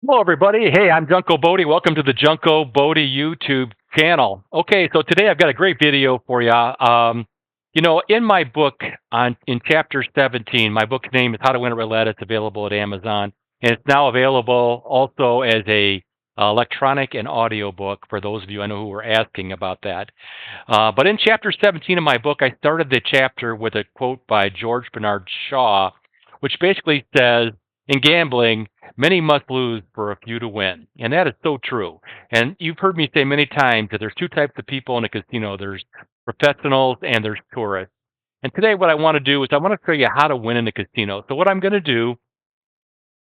Hello, everybody. Hey, I'm Junko Bodie. Welcome to the Junko Bodie YouTube channel. Okay, so today I've got a great video for you. In my book in chapter 17, my book's name is How to Win at Roulette. It's available at Amazon, and it's now available also as a electronic and audio book for those of you I know who were asking about that. But in chapter 17 of my book, I started the chapter with a quote by George Bernard Shaw, which basically says, in gambling, many must lose for a few to win. And that is so true. And you've heard me say many times that there's two types of people in a casino. There's professionals and there's tourists. And today what I want to do is I want to show you how to win in a casino. So what I'm going to do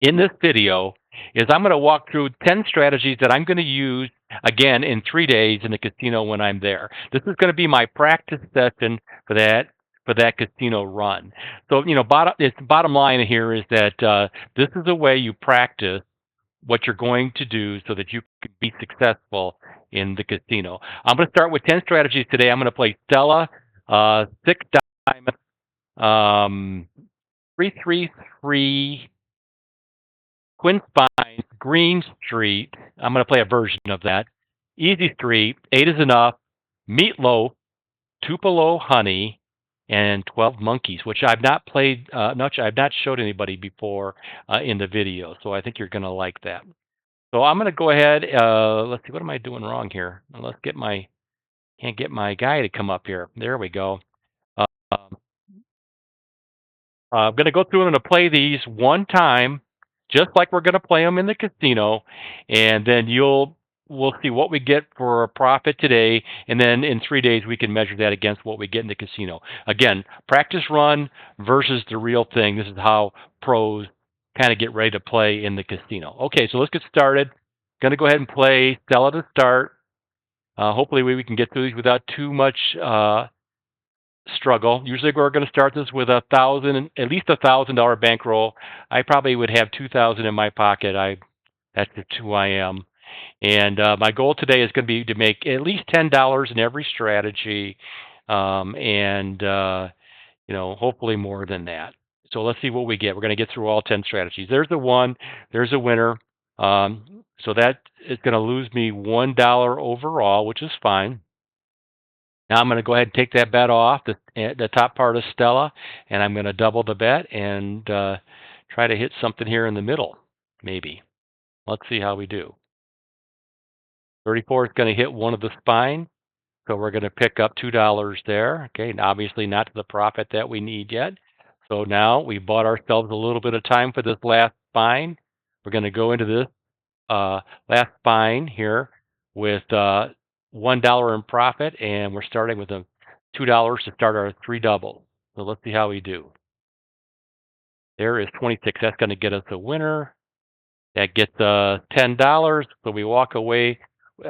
in this video is I'm going to walk through 10 strategies that I'm going to use again in 3 days in the casino when I'm there. This is going to be my practice session for that casino run. So, bottom line here is that this is a way you practice what you're going to do so that you can be successful in the casino. I'm going to start with 10 strategies today. I'm going to play Stella, 6 diamonds, 333, Quinn Spines, Green Street. I'm going to play a version of that. Easy Street, 8 is enough. Meatloaf, Tupelo Honey, and 12 Monkeys, which I've not played, I've not showed anybody before in the video. So I think you're going to like that. So I'm going to go ahead. Let's see, what am I doing wrong here? Can't get my guy to come up here. There we go. Uh, I'm going to go through and I'm going to play these one time, just like we're going to play them in the casino, and then we'll see what we get for a profit today, and then in 3 days we can measure that against what we get in the casino. Again, practice run versus the real thing. This is how pros kind of get ready to play in the casino. Okay, so let's get started. Going to go ahead and play Stella to start. Hopefully we can get through these without too much struggle. Usually we're going to start this with at least $1,000 bankroll. I probably would have 2,000 in my pocket. That's just who I am. And my goal today is going to be to make at least $10 in every strategy, and hopefully more than that. So let's see what we get. We're going to get through all 10 strategies. There's a one. There's a winner. So that is going to lose me $1 overall, which is fine. Now I'm going to go ahead and take that bet off the top part of Stella, and I'm going to double the bet and try to hit something here in the middle, maybe. Let's see how we do. 34 is going to hit one of the spines, so we're going to pick up $2 there. Okay, and obviously not to the profit that we need yet. So now we bought ourselves a little bit of time for this last spine. We're going to go into this last spine here with $1 in profit, and we're starting with a $2 to start our 3 doubles. So let's see how we do. There is 26. That's going to get us a winner. That gets $10. So we walk away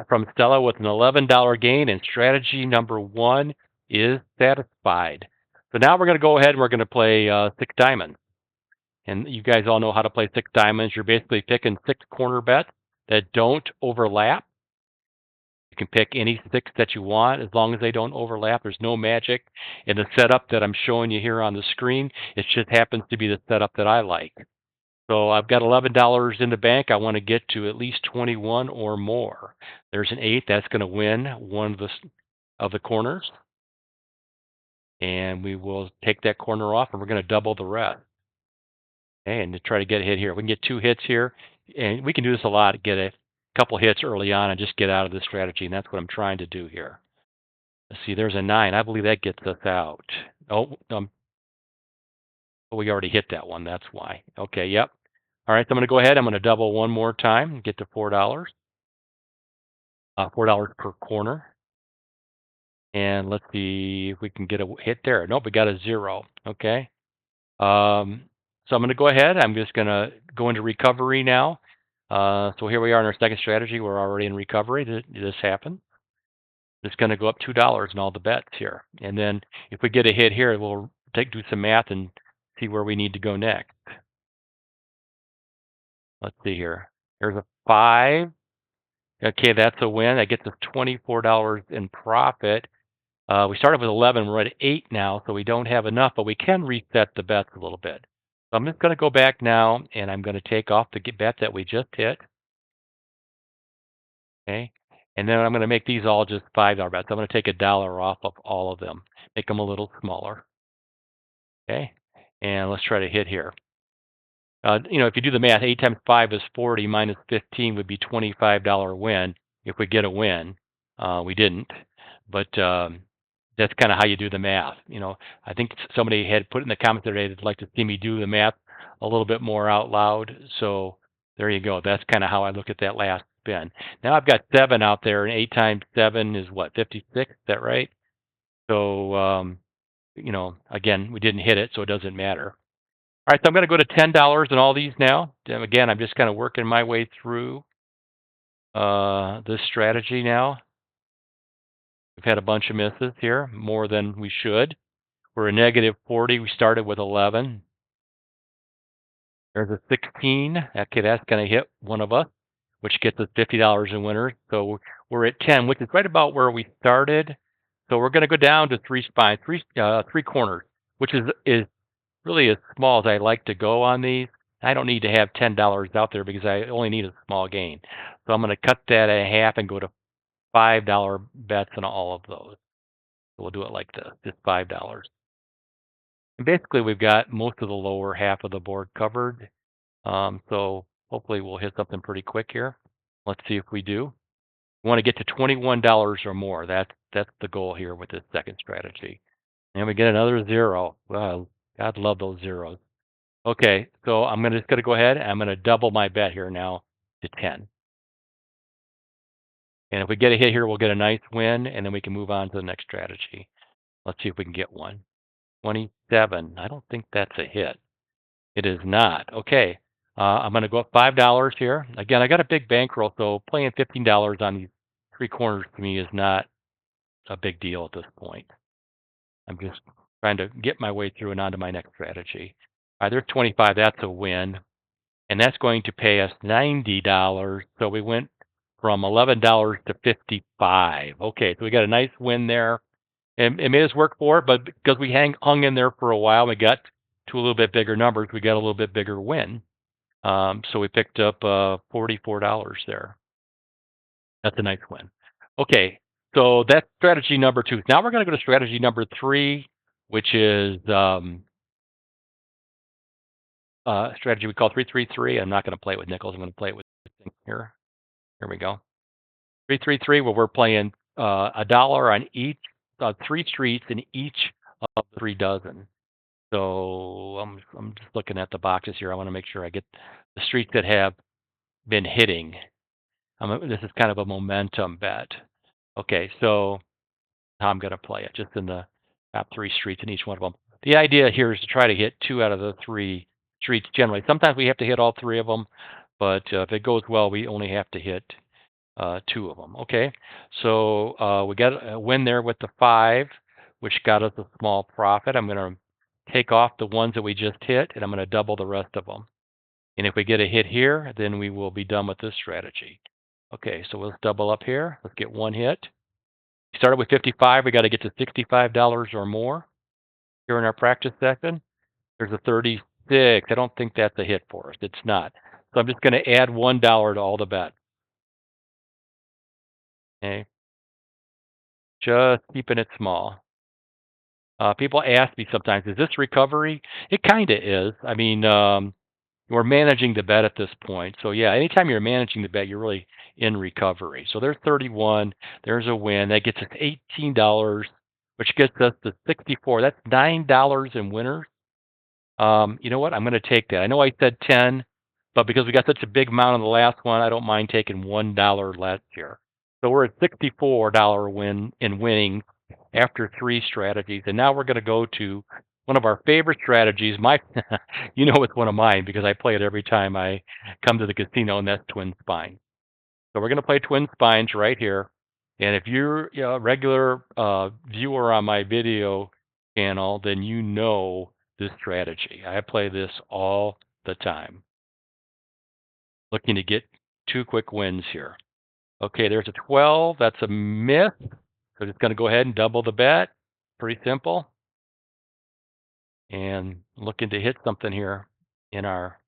from Stella with an $11 gain, and strategy number 1 is satisfied. So now we're going to go ahead and we're going to play 6 diamonds. And you guys all know how to play 6 diamonds. You're basically picking 6 corner bets that don't overlap. You can pick any 6 that you want as long as they don't overlap. There's no magic in the setup that I'm showing you here on the screen. It just happens to be the setup that I like. So I've got $11 in the bank. I want to get to at least 21 or more. There's an 8. That's going to win one of the corners. And we will take that corner off, and we're going to double the rest. Okay, and to try to get a hit here. We can get 2 hits here. And we can do this a lot, get a couple hits early on and just get out of this strategy. And that's what I'm trying to do here. Let's see, there's a 9. I believe that gets us out. Oh, we already hit that one. That's why. Okay, yep. All right, so I'm going to go ahead. I'm going to double one more time and get to $4. $4 per corner. And let's see if we can get a hit there. Nope, we got a 0. Okay. So I'm going to go ahead. I'm just going to go into recovery now. So here we are in our second strategy. We're already in recovery. This happened. It's going to go up $2 in all the bets here. And then if we get a hit here, we'll do some math and see where we need to go next. Let's see here. There's a 5. Okay, that's a win. That gets us $24 in profit. We started with 11. We're at 8 now, so we don't have enough, but we can reset the bets a little bit. So I'm just going to go back now, and I'm going to take off the bet that we just hit. Okay. And then I'm going to make these all just $5 bets. I'm going to take $1 off of all of them, make them a little smaller. Okay. And let's try to hit here. If you do the math, 8 times 5 is 40, minus 15 would be $25 win if we get a win. We didn't, but that's kind of how you do the math. I think somebody had put in the comments today they'd like to see me do the math a little bit more out loud. So there you go. That's kind of how I look at that last spin. Now I've got 7 out there, and 8 times 7 is what, 56? Is that right? So, again, we didn't hit it, so it doesn't matter. All right, so I'm going to go to $10 in all these now. Again, I'm just kind of working my way through this strategy now. We've had a bunch of misses here, more than we should. We're a negative 40. We started with 11. There's a 16. Okay, that's going to hit one of us, which gets us $50 in winners. So we're at 10, which is right about where we started. So we're going to go down to 3 spines, three corners, which is really as small as I like to go on these. I don't need to have $10 out there because I only need a small gain. So I'm going to cut that in half and go to $5 bets on all of those. So we'll do it like this, just $5. And basically, we've got most of the lower half of the board covered. So hopefully we'll hit something pretty quick here. Let's see if we do. We want to get to $21 or more. That's the goal here with this second strategy. And we get another 0. Wow, God love those zeros. Okay, so I'm just going to go ahead and I'm going to double my bet here now to 10. And if we get a hit here, we'll get a nice win, and then we can move on to the next strategy. Let's see if we can get one. 27. I don't think that's a hit. It is not. Okay, I'm going to go up $5 here. Again, I got a big bankroll, so playing $15 on these 3 corners to me is not a big deal at this point. I'm just trying to get my way through and on to my next strategy. All right, there's 25. That's a win. And that's going to pay us $90. So we went from $11 to 55. Okay, so we got a nice win there. And it made us work for it, but because we hung in there for a while, we got to a little bit bigger numbers. We got a little bit bigger win. So we picked up $44 there. That's a nice win. Okay, so that's strategy number 2. Now we're going to go to strategy number 3, which is strategy we call 333. I'm not going to play it with nickels. I'm going to play it with this thing here. Here we go. 333, where we're playing $1 on each 3 streets in each of the 3 dozen. So I'm just looking at the boxes here. I want to make sure I get the streets that have been hitting. This is kind of a momentum bet. Okay, so how I'm going to play it, just in the top 3 streets in each one of them. The idea here is to try to hit 2 out of the 3 streets generally. Sometimes we have to hit all 3 of them, but if it goes well, we only have to hit 2 of them. Okay, so we got a win there with the 5, which got us a small profit. I'm going to take off the ones that we just hit, and I'm going to double the rest of them. And if we get a hit here, then we will be done with this strategy. Okay, so let's double up here. Let's get 1 hit. We started with 55. We got to get to $65 or more here in our practice session. There's a 36. I don't think that's a hit for us. It's not. So I'm just going to add $1 to all the bets. Okay. Just keeping it small. People ask me sometimes, is this recovery? It kind of is. I mean, we're managing the bet at this point. So, yeah, anytime you're managing the bet, you're really in recovery. So there's 31. There's a win. That gets us $18, which gets us to 64. That's $9 in winners. You know what? I'm going to take that. I know I said 10, but because we got such a big amount on the last one, I don't mind taking $1 less here. So we're at $64 win in winning after 3 strategies. And now we're going to go to one of our favorite strategies. It's one of mine because I play it every time I come to the casino, and that's twin spines. So we're going to play twin spines right here. And if you're a regular viewer on my video channel, then you know this strategy. I play this all the time. Looking to get 2 quick wins here. Okay, there's a 12. That's a miss. So just going to go ahead and double the bet. Pretty simple. And looking to hit something here in our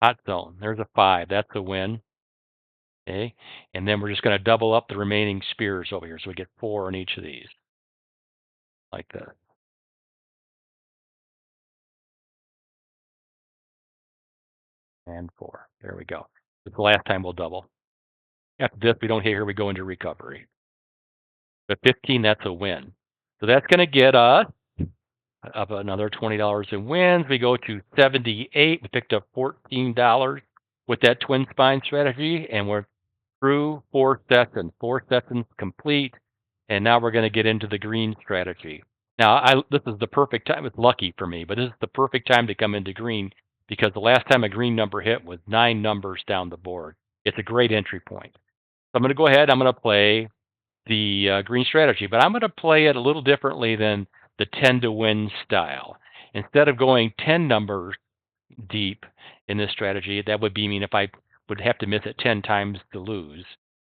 hot zone. There's a 5. That's a win. Okay, and then we're just going to double up the remaining spears over here, so we get 4 on each of these, like that, and 4. There we go. It's the last time we'll double. After this, we don't hit here. We go into recovery. But 15, that's a win. So that's going to get us up another $20 in wins. We go to 78. We picked up $14 with that twin spine strategy, and we're through 4 sessions. 4 sessions complete, and now we're going to get into the green strategy. Now, this is the perfect time. It's lucky for me, but this is the perfect time to come into green because the last time a green number hit was 9 numbers down the board. It's a great entry point. So I'm going to go ahead. I'm going to play the green strategy, but I'm going to play it a little differently than the 10 to win style. Instead of going 10 numbers deep in this strategy, that would be mean if I would have to miss it 10 times to lose.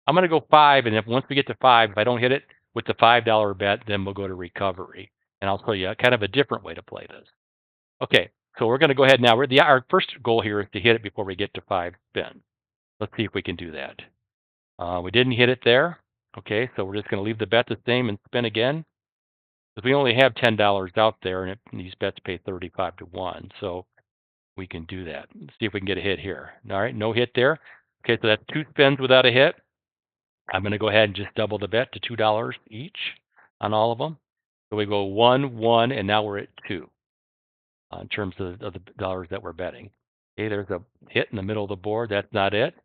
I'm going to go 5, and if once we get to 5, if I don't hit it with the $5 bet, then we'll go to recovery. And I'll show you kind of a different way to play this. Okay, so we're going to go ahead now. Our first goal here is to hit it before we get to 5 spins. Let's see if we can do that. We didn't hit it there. Okay, so we're just going to leave the bet the same and spin again. Because we only have $10 out there, and these bets pay 35 to 1. So we can do that. Let's see if we can get a hit here. All right, no hit there. Okay, so that's 2 spins without a hit. I'm going to go ahead and just double the bet to $2 each on all of them. So we go 1, 1, and now we're at 2 in terms of the dollars that we're betting. Okay, there's a hit in the middle of the board. That's not it.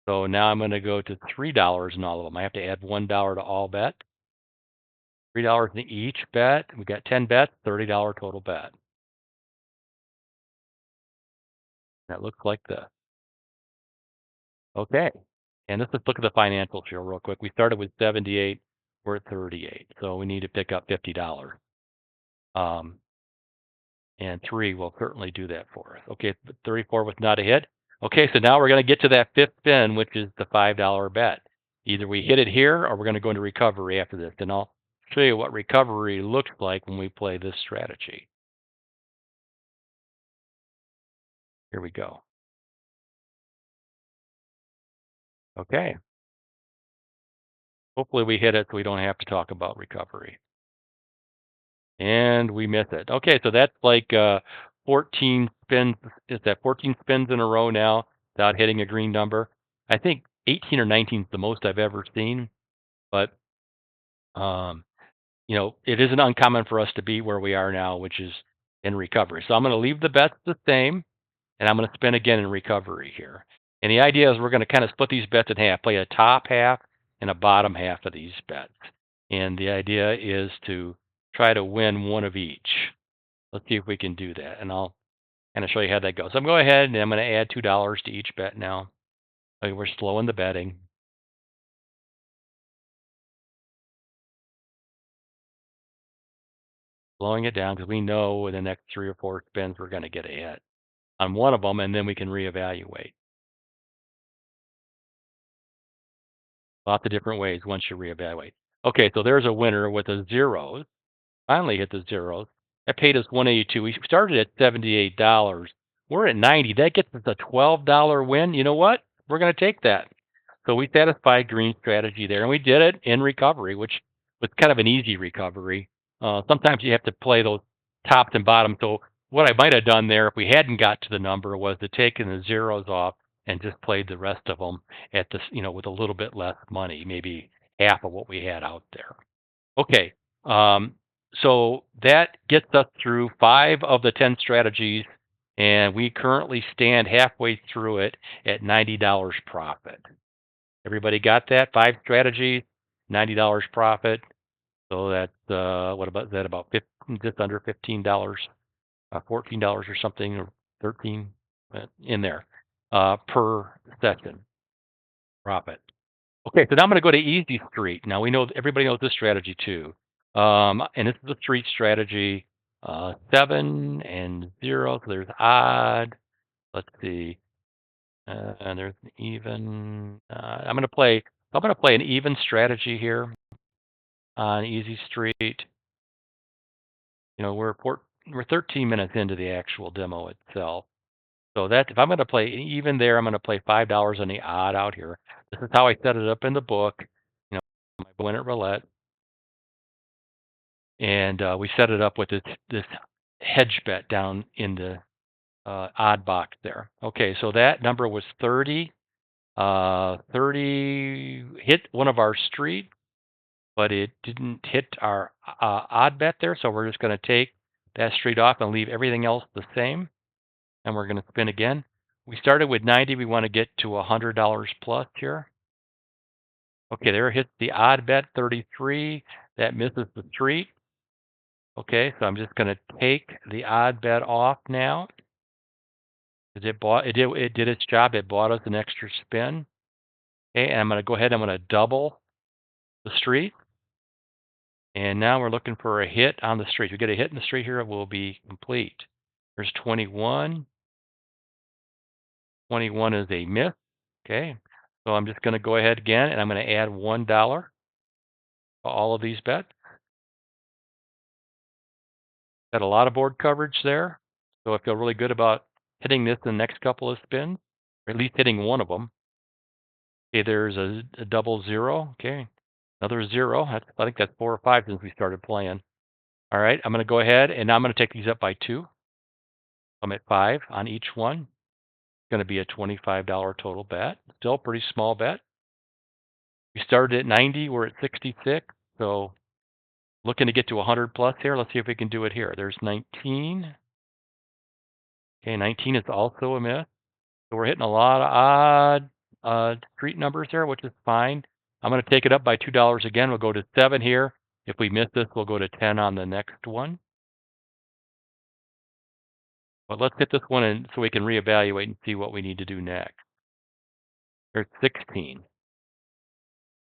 So now I'm going to go to $3 in all of them. I have to add $1 to all bet. $3 in each bet. We got 10 bets, $30 total bet. That looks like this. Okay. And let's just look at the financials here real quick. We started with 78. We're at 38. So we need to pick up $50. Um, and 3 will certainly do that for us. Okay, 34 was not a hit. Okay, so now we're going to get to that 5th spin, which is the $5 bet. Either we hit it here or we're going to go into recovery after this. And I'll show you what recovery looks like when we play this strategy. Here we go. Okay. Hopefully we hit it so we don't have to talk about recovery. And we miss it. Okay, so that's like 14 spins. Is that 14 spins in a row now without hitting a green number? I think 18 or 19 is the most I've ever seen. But, um, it isn't uncommon for us to be where we are now, which is in recovery. So I'm going to leave the bets the same, and I'm going to spin again in recovery here. And the idea is we're going to kind of split these bets in half, play a top half and a bottom half of these bets. And the idea is to try to win one of each. Let's see if we can do that. And I'll kind of show you how that goes. So I'm going ahead and I'm going to add $2 to each bet now. Okay, we're slowing the betting. Slowing it down because we know in the next 3 or 4 spins we're going to get a hit on one of them, and then we can reevaluate. Lots of different ways once you reevaluate. Okay, so there's a winner with the zeros. Finally hit the zeros. That paid us 182. We started at $78. We're at 90. That gets us a $12 win. You know what? We're going to take that. So we satisfied green strategy there, and we did it in recovery, which was kind of an easy recovery. Sometimes you have to play those tops and bottoms. So what I might have done there, if we hadn't got to the number, was to take the zeros off and just played the rest of them at this, with a little bit less money, maybe half of what we had out there. Okay, so that gets us through 5 of the 10 strategies, and we currently stand halfway through it at $90 profit. Everybody got that? 5 strategies, $90 profit. So that's what about that? About just under $15, $14 or something, or 13 in there per session profit. Okay, so now I'm going to go to Easy Street. Now we know everybody knows this strategy too, and this is a street strategy. 7 and 0. So there's odd. Let's see. And there's an even. I'm going to play. I'm going to play an even strategy here on Easy Street. We're 13 minutes into the actual demo itself. So that if I'm going to play even there, I'm going to play $5 on the odd out here. This is how I set it up in the book. You know, my win at roulette, and we set it up with this hedge bet down in the odd box there. Okay, so that number was 30. 30 hit one of our street, but it didn't hit our odd bet there. So we're just going to take that street off and leave everything else the same. And we're going to spin again. We started with 90. We want to get to $100 plus here. Okay, there hits the odd bet, 33. That misses the street. Okay, so I'm just going to take the odd bet off now. It did its job. It bought us an extra spin. Okay, and I'm going to go ahead. I'm going to double the street. And now we're looking for a hit on the street. If we get a hit in the street here, it will be complete. There's 21. 21 is a miss. Okay, so I'm just going to go ahead again, and I'm going to add $1 to all of these bets. Got a lot of board coverage there, so I feel really good about hitting this in the next couple of spins, or at least hitting one of them. Okay, there's a double zero. Okay, another zero. I think that's 4 or 5 since we started playing. All right, I'm going to go ahead, and I'm going to take these up by 2. I'm at 5 on each one. It's going to be a $25 total bet. Still a pretty small bet. We started at 90. We're at 66. So looking to get to 100 plus here. Let's see if we can do it here. There's 19. Okay, 19 is also a miss. So we're hitting a lot of odd street numbers there, which is fine. I'm going to take it up by $2 again. We'll go to 7 here. If we miss this, we'll go to 10 on the next one. But let's hit this one in so we can reevaluate and see what we need to do next. There's 16.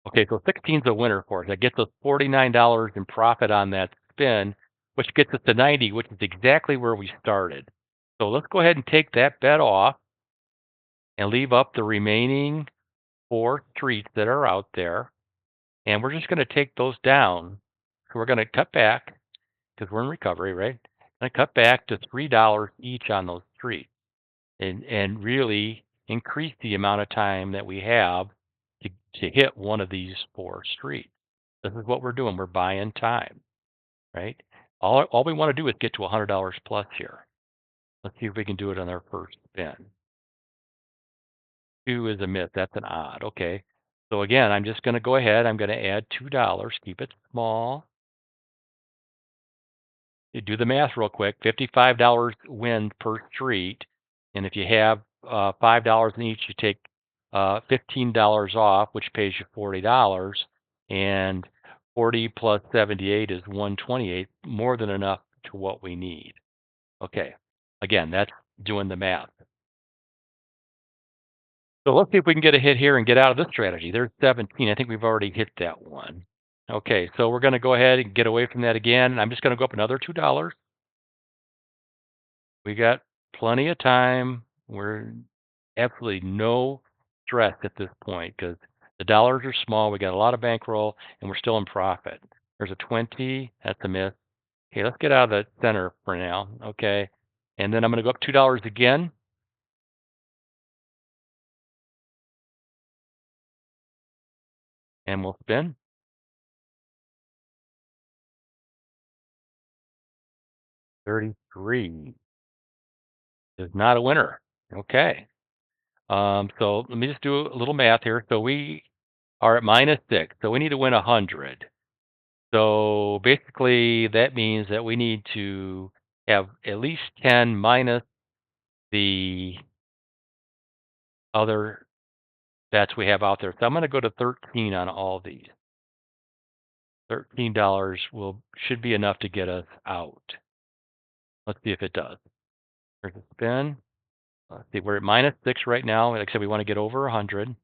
Okay, so 16 is a winner for us. That gets us $49 in profit on that spin, which gets us to 90, which is exactly where we started. So let's go ahead and take that bet off and leave up the remaining 4 streets that are out there. And we're just going to take those down. So we're going to cut back, because we're in recovery, right? Going to cut back to $3 each on those streets and really increase the amount of time that we have to hit one of these 4 streets. This is what we're doing. We're buying time, right? All we want to do is get to $100 plus here. Let's see if we can do it on our first spin. 2 is a miss. That's an odd. Okay. So again, I'm just going to go ahead. I'm going to add $2. Keep it small. You do the math real quick. $55 win per street. And if you have $5 in each, you take $15 off, which pays you $40. And 40 plus 78 is 128, more than enough to what we need. Okay. Again, that's doing the math. So let's see if we can get a hit here and get out of this strategy. There's 17. I think we've already hit that one. Okay, so we're going to go ahead and get away from that again. I'm just going to go up another $2. We got plenty of time. We're absolutely no stress at this point because the dollars are small. We got a lot of bankroll, and we're still in profit. There's a 20. That's a miss. Okay, let's get out of the center for now. Okay, and then I'm going to go up $2 again. And we'll spin. 33 is not a winner. Okay. So let me just do a little math here. So we are at -6. So we need to win 100. So basically that means that we need to have at least 10 minus the other bets we have out there. So I'm going to go to 13 on all these. $13 should be enough to get us out. Let's see if it does. There's a spin. Let's see, we're at -6 right now. Like I said, we want to get over 100.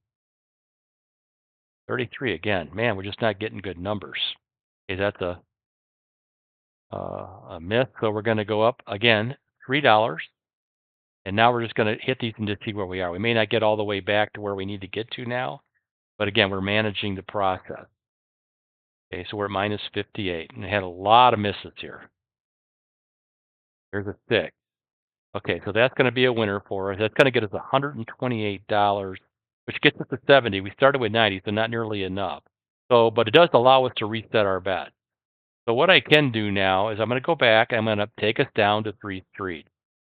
33 again. Man, we're just not getting good numbers. Okay, that's a miss. So we're going to go up again, $3. And now we're just going to hit these and just see where we are. We may not get all the way back to where we need to get to now. But again, we're managing the process. Okay, so we're at -58. And we had a lot of misses here. There's a 6. Okay, so that's going to be a winner for us. That's going to get us $128 which gets us to 70. We started with 90, so not nearly enough. So, but it does allow us to reset our bet. So what I can do now is I'm going to go back. I'm going to take us down to 3 streets.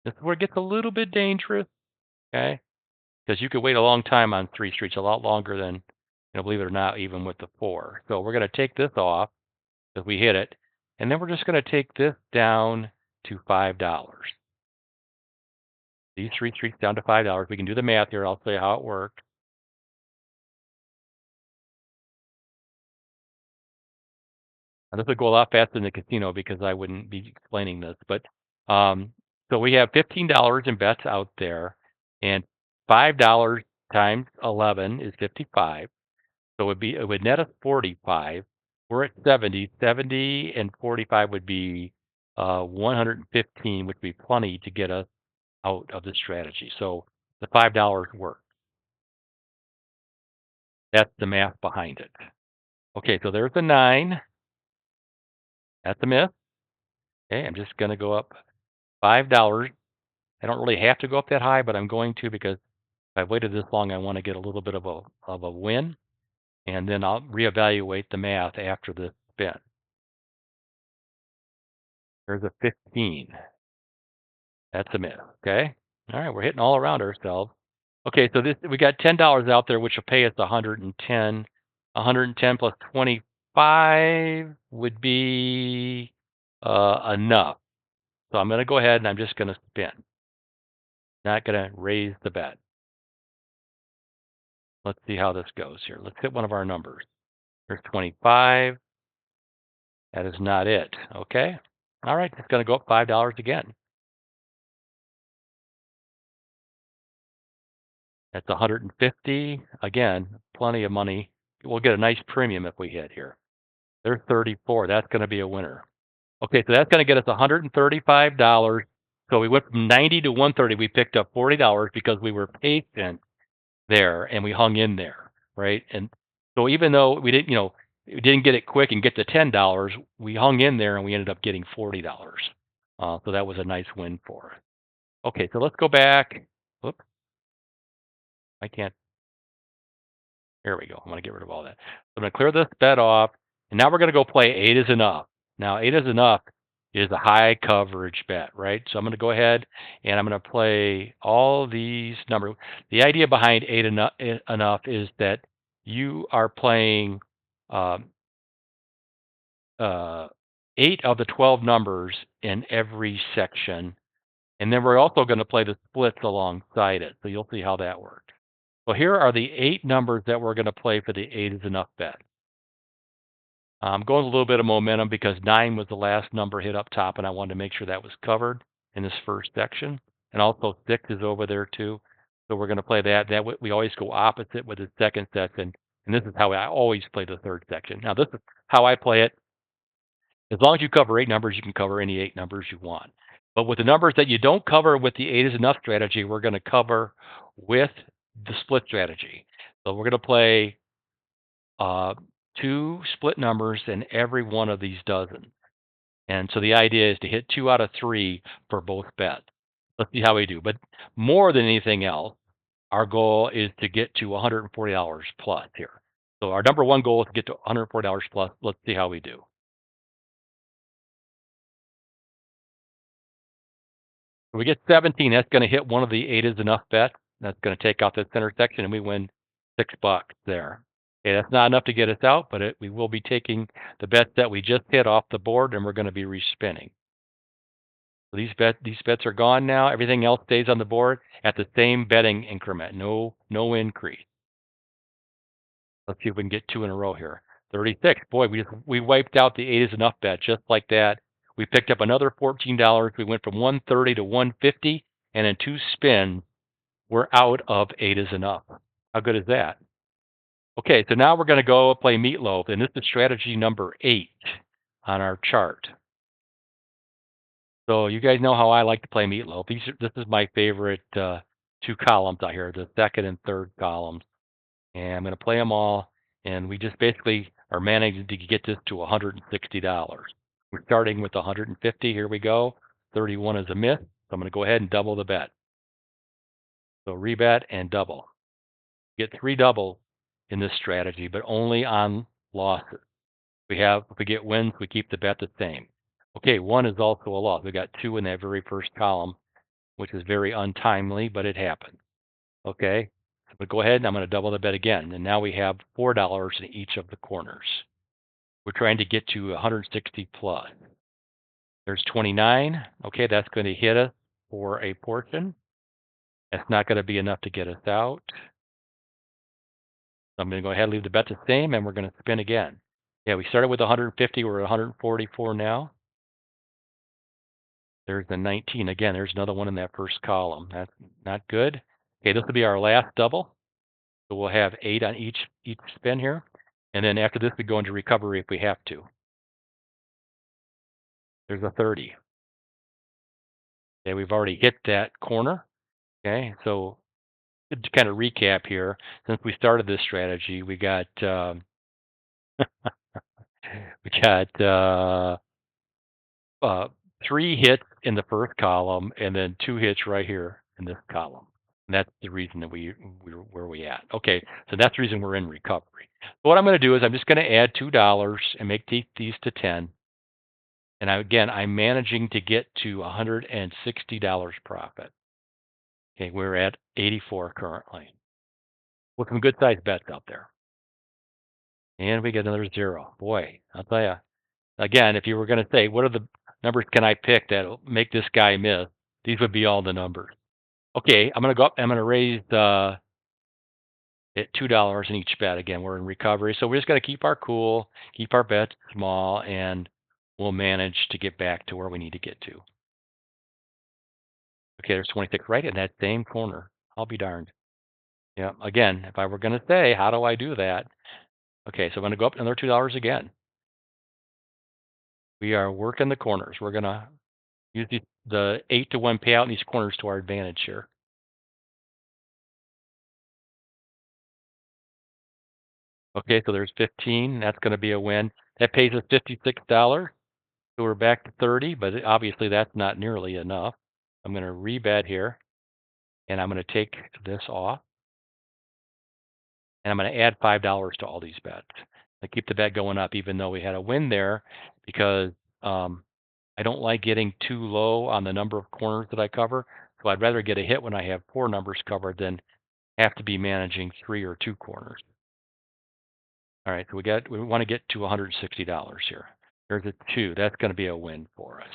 This is where it gets a little bit dangerous, okay? Because you could wait a long time on 3 streets, a lot longer than, believe it or not, even with the 4. So we're going to take this off because we hit it, and then we're just going to take this down to $5. These 3 streets down to $5. We can do the math here. I'll say how it works. Now, this would go a lot faster than the casino because I wouldn't be explaining this. But so we have $15 in bets out there, and $5 times 11 is 55. So it would net us 45. We're at 70. 70 and 45 would be 115, which would be plenty to get us out of the strategy. So the $5 works. That's the math behind it. Okay, so there's the 9. That's a miss. Okay, I'm just going to go up $5. I don't really have to go up that high, but I'm going to because if I've waited this long, I want to get a little bit of a win, and then I'll reevaluate the math after the spin. There's a 15. That's a miss. Okay. All right, we're hitting all around ourselves. Okay, so we got $10 out there, which will pay us 110. 110 plus 25 would be enough. So I'm going to go ahead and I'm just going to spin. Not going to raise the bet. Let's see how this goes here. Let's hit one of our numbers. There's 25. That is not it. Okay. All right, it's going to go up $5 again. That's 150. Again, plenty of money. We'll get a nice premium if we hit here. There's 34. That's going to be a winner. Okay, so that's going to get us $135. So we went from 90 to 130. We picked up $40 because we were patient there and we hung in there, right? And so even though we didn't get it quick and get to $10, we hung in there and we ended up getting $40. So that was a nice win for us. Okay, so let's go back. Whoops, I can't. Here we go. I'm going to get rid of all that. So I'm going to clear this bet off, and now we're going to go play 8 is enough. Now 8 is enough is a high coverage bet, right? So I'm going to go ahead and I'm going to play all these numbers. The idea behind 8 enough is that you are playing 8 of the 12 numbers in every section, and then we're also going to play the splits alongside it. So you'll see how that works. So here are the 8 numbers that we're going to play for the 8 is enough bet. I'm going a little bit of momentum because 9 was the last number hit up top, and I wanted to make sure that was covered in this first section. And also 6 is over there too. So we're going to play that. We always go opposite with the second section, and this is how I always play the third section. Now this is how I play it. As long as you cover 8 numbers, you can cover any 8 numbers you want. But with the numbers that you don't cover with the 8 is enough strategy, we're going to cover with the split strategy. So we're going to play 2 split numbers in every one of these dozen. And so the idea is to hit 2 out of 3 for both bets. Let's see how we do. But more than anything else, our goal is to get to $140 plus here. So our number one goal is to get to $140 plus. Let's see how we do. We get 17. That's going to hit one of the 8 is enough bets. That's going to take out the center section, and we win $6 there. Okay, that's not enough to get us out, but we will be taking the bets that we just hit off the board, and we're going to be respinning. So these bets are gone now. Everything else stays on the board at the same betting increment. No increase. Let's see if we can get 2 in a row here. 36. Boy, we wiped out the 8 is enough bet just like that. We picked up another $14. We went from 130 to 150, and in 2 spins, we're out of 8 is enough. How good is that? Okay, so now we're going to go play Meatloaf, and this is strategy number 8 on our chart. So you guys know how I like to play Meatloaf. This is my favorite 2 columns out here, the second and third columns. And I'm going to play them all, and we just basically are managing to get this to $160. We're starting with 150. Here we go. 31 is a miss, so I'm going to go ahead and double the bet. So rebet and double. Get 3 doubles in this strategy, but only on losses. If we get wins, we keep the bet the same. Okay, 1 is also a loss. We got 2 in that very first column, which is very untimely, but it happened. Okay, but go ahead and I'm going to double the bet again. And now we have $4 in each of the corners. We're trying to get to 160 plus. There's 29. Okay, that's going to hit us for a portion. That's not going to be enough to get us out. So I'm going to go ahead and leave the bet the same, and we're going to spin again. Yeah, we started with 150. We're at 144 now. There's the 19. Again, there's another one in that first column. That's not good. Okay, this will be our last double. So we'll have 8 on each spin here. And then after this, we go into recovery if we have to. There's a 30. Okay, we've already hit that corner. Okay, so to kind of recap here, since we started this strategy, we got we got 3 hits in the first column, and then 2 hits right here in this column. And that's the reason that we're where we at. Okay, so that's the reason we're in recovery. So what I'm going to do is I'm just going to add $2 and make these to 10. And again, I'm managing to get to $160 profit. Okay, we're at 84 currently with some good sized bets out there. And we get another 0. Boy, I'll tell you. Again, if you were going to say, what are the numbers can I pick that'll make this guy miss? These would be all the numbers. Okay, I'm going to go up. I'm going to raise at $2 in each bet. Again, we're in recovery. So we're just going to keep our cool, keep our bets small, and we'll manage to get back to where we need to get to. Okay, there's 26 right in that same corner. I'll be darned. Yeah, again, if I were going to say, how do I do that? Okay, so I'm going to go up another $2 again. We are working the corners. We're going to use the 8-to-1 payout in these corners to our advantage here. Okay, so there's 15. That's going to be a win. That pays us $56. So we're back to 30, but obviously that's not nearly enough. I'm going to rebet here, and I'm going to take this off, and I'm going to add $5 to all these bets. I keep the bet going up, even though we had a win there, because I don't like getting too low on the number of corners that I cover. So I'd rather get a hit when I have 4 numbers covered than have to be managing 3 or 2 corners. All right, so we want to get to $160 here. There's a 2. That's going to be a win for us.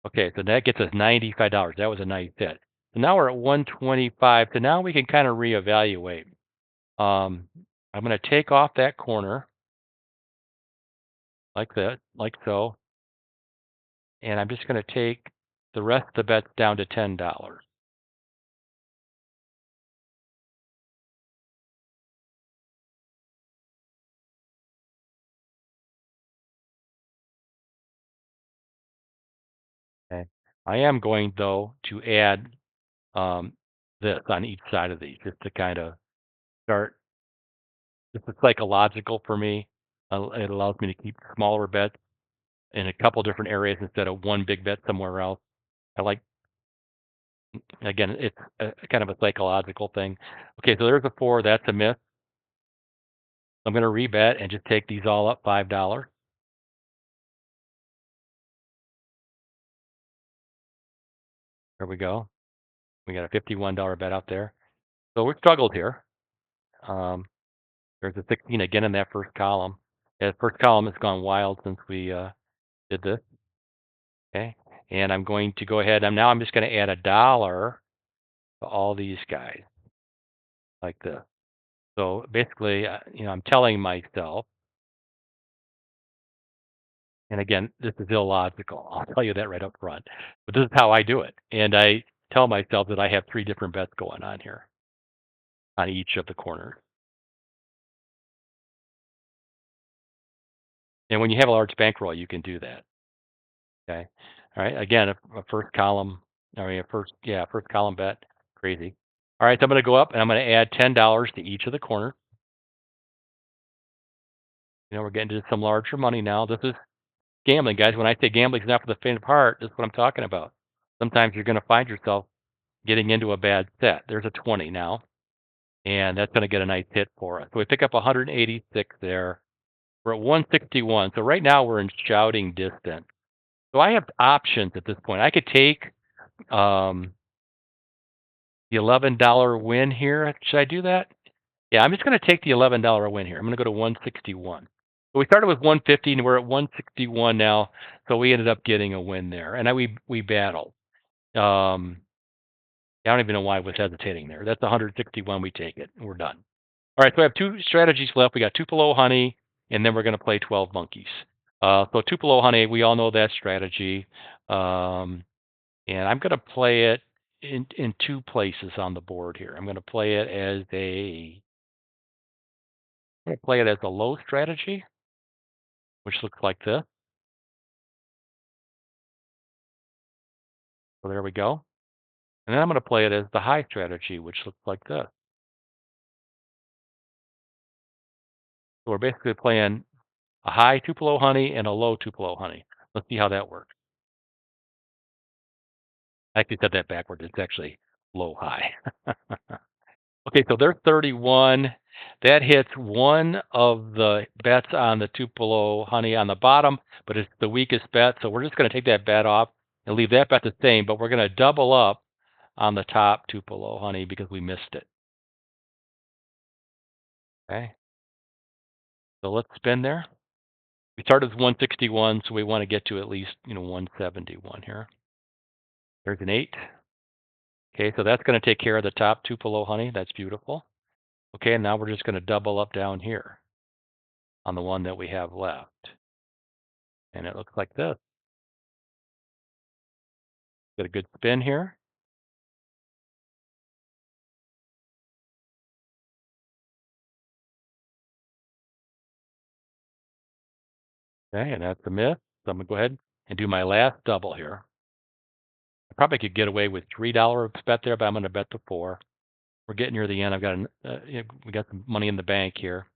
Okay, so that gets us $95. That was a nice hit. So now we're at 125. So now we can kind of reevaluate. I'm going to take off that corner like that, like so. And I'm just going to take the rest of the bets down to $10. Okay. I am going, though, to add this on each side of these just to kind of start. This is psychological for me. It allows me to keep smaller bets in a couple different areas instead of one big bet somewhere else. I like, again, it's kind of a psychological thing. Okay, so there's a 4. That's a miss. I'm going to rebet and just take these all up $5. There we go. We got a $51 bet out there. So we struggled here. There's a 16 again in that first column. Yeah, the first column has gone wild since we did this. Okay, and I'm going to go ahead. I'm just going to add $1 to all these guys like this. So basically, I'm telling myself, and again, this is illogical. I'll tell you that right up front. But this is how I do it, and I tell myself that I have 3 different bets going on here on each of the corners. And when you have a large bankroll, you can do that. Okay. All right. Again, a first column, first column bet. Crazy. All right. So I'm going to go up and I'm going to add $10 to each of the corners. We're getting to some larger money now. This is gambling, guys. When I say gambling is not for the faint of heart, this is what I'm talking about. Sometimes you're going to find yourself getting into a bad set. There's a 20 now. and that's going to get a nice hit for us. So we pick up 186 there. We're at 161. So right now we're in shouting distance. So I have options at this point. I could take um, the $11 win here. Should I do that? Yeah, I'm just going to take the $11 win here. I'm going to go to 161. So we started with 150 and we're at 161 now. So we ended up getting a win there, and we battled. Um, I don't even know why I was hesitating there. That's 161. We take it. And we're done. All right. So I have two strategies left. We got Tupelo honey, and then we're going to play 12 monkeys. So Tupelo honey, we all know that strategy. Um, and I'm going to play it in two places on the board here. I'm going to play it as a low strategy, which looks like this. So there we go. And then I'm going to play it as the high strategy, which looks like this. So we're basically playing a high Tupelo honey and a low Tupelo honey. Let's see how that works. I actually said that backwards. It's actually low high. Okay, so there's 31. That hits one of the bets on the Tupelo honey on the bottom, but it's the weakest bet. So we're just going to take that bet off and leave that bet the same, but we're going to double up on the top Tupelo honey because we missed it. Okay, so let's spin there. We started with 161, so we want to get to at least 171 here. There's an 8. Okay, so that's going to take care of the top Tupelo honey. That's beautiful. Okay, and now we're just going to double up down here on the one that we have left. And it looks like this. Get a good spin here. Okay, and that's a miss. So I'm going to go ahead and do my last double here. I probably could get away with $3 bet there, but I'm going to bet the 4. We're getting near the end. I've got we got some money in the bank here.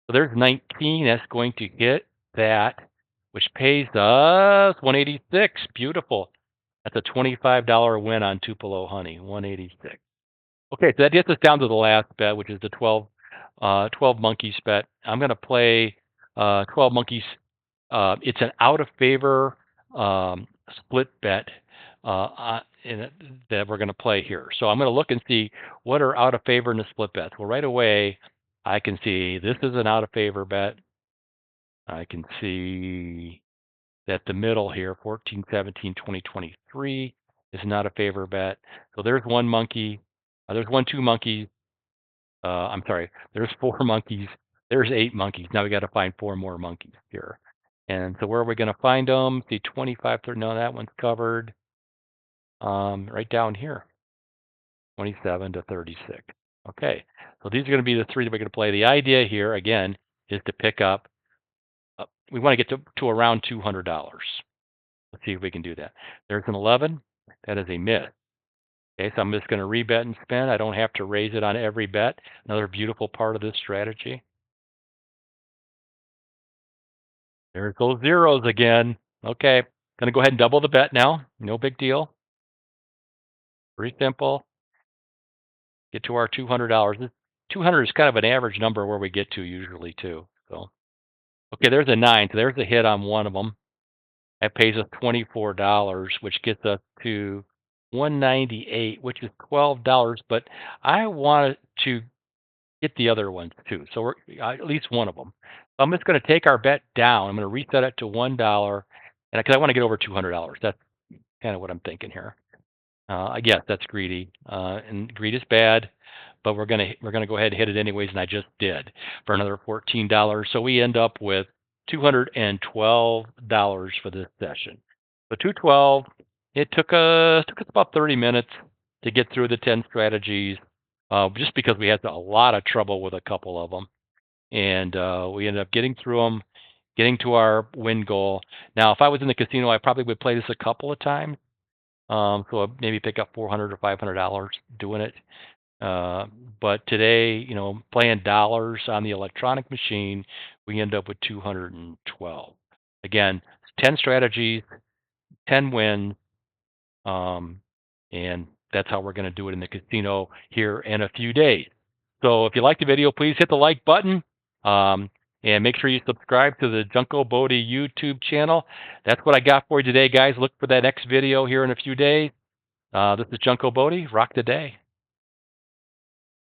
So there's 19. That's going to hit that, which pays us 186. Beautiful. That's a $25 win on Tupelo honey. 186. Okay, so that gets us down to the last bet, which is the 12 monkeys bet. I'm going to play 12 monkeys. It's an out of favor split bet that we're going to play here. So I'm going to look and see what are out of favor in the split bets. Well, right away, I can see this is an out of favor bet. I can see that the middle here, 14, 17, 20, 23, is not a favor bet. So there's one monkey. There's 2 monkeys. I'm sorry. There's 4 monkeys. There's 8 monkeys. Now we got to find 4 more monkeys here. And so where are we going to find them? See 25, 30. No, that one's covered. Right down here, 27 to 36. Okay. So these are going to be the 3 that we're going to play. The idea here, again, is to pick up. We want to get to around $200. Let's see if we can do that. There's an 11. That is a miss. Okay, so I'm just going to rebet and spin. I don't have to raise it on every bet. Another beautiful part of this strategy. There's those zeros again. Okay, going to go ahead and double the bet now. No big deal. Pretty simple. Get to our $200. 200 is kind of an average number where we get to usually too. So, okay, there's a 9. So there's a hit on one of them. That pays us $24, which gets us to 198, which is $12. But I wanted to get the other ones too. So we're at least one of them. I'm just going to take our bet down. I'm going to reset it to $1, and because I want to get over $200. That's kind of what I'm thinking here. Yes, that's greedy, and greed is bad, but we're gonna go ahead and hit it anyways, and I just did for another $14. So we end up with $212 for this session. So 212. It took us about 30 minutes to get through the 10 strategies, just because we had a lot of trouble with a couple of them, and we ended up getting through them, getting to our win goal. Now, if I was in the casino, I probably would play this a couple of times. So maybe pick up $400 or $500 doing it. But today, playing dollars on the electronic machine, we end up with 212. Again, 10 strategies, 10 wins, and that's how we're going to do it in the casino here in a few days. So if you like the video, please hit the like button. Um, and make sure you subscribe to the Junko Bodie YouTube channel. That's what I got for you today, guys. Look for that next video here in a few days. This is Junko Bodie. Rock the day.